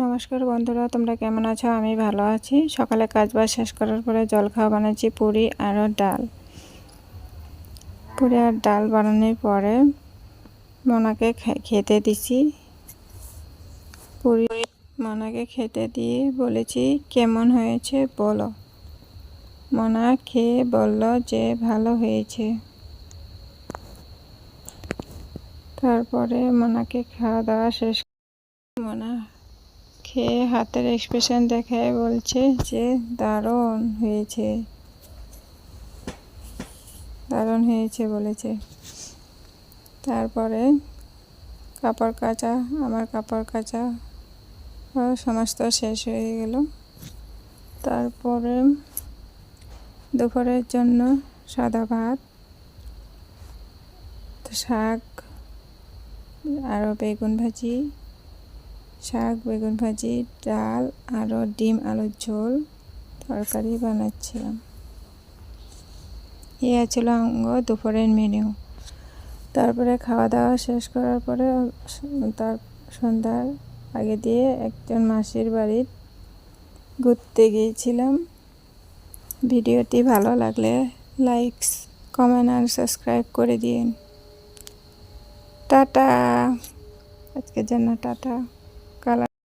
নমস্কার বন্ধুরা, তোমরা কেমন আছো? আমি ভালো আছি। সকালে কাজবাজ শেষ করার পরে জলখাবার বানাচ্ছি পুরি আর ডাল। পুরি আর ডাল বানানোর পরে মনাকে খেতে দিছি। পুরি মনাকে খেতে দিয়ে বলেছি কেমন হয়েছে বলো। মনা খেয়ে বলল যে ভালো হয়েছে। তারপরে মনাকে খাওয়া দাওয়া শেষ। মনা খেয়ে হাতের এক্সপ্রেশন দেখায় বলছে যে দারুণ হয়েছে, দারুণ হয়েছে বলেছে। তারপরে কাপড় কাচা, আমার কাপড় কাচা সমস্ত শেষ হয়ে গেল। তারপরে দুপুরের জন্য সাদা ভাত, শাক আরও বেগুন ভাজি, শাক বেগুন ভাজি, ডাল আরও ডিম আলুর ঝোল তরকারি বানাচ্ছিলাম। এই ছিল আমার দুপুরের মেনু। তারপরে খাওয়া দাওয়া শেষ করার পরে তার সন্ধ্যার আগে দিয়ে একজন মাসির বাড়ি ঘুরতে গিয়েছিলাম। ভিডিওটি ভালো লাগলে লাইক, কমেন্ট আর সাবস্ক্রাইব করে দিন। টাটা, আজকের জন্য টাটা।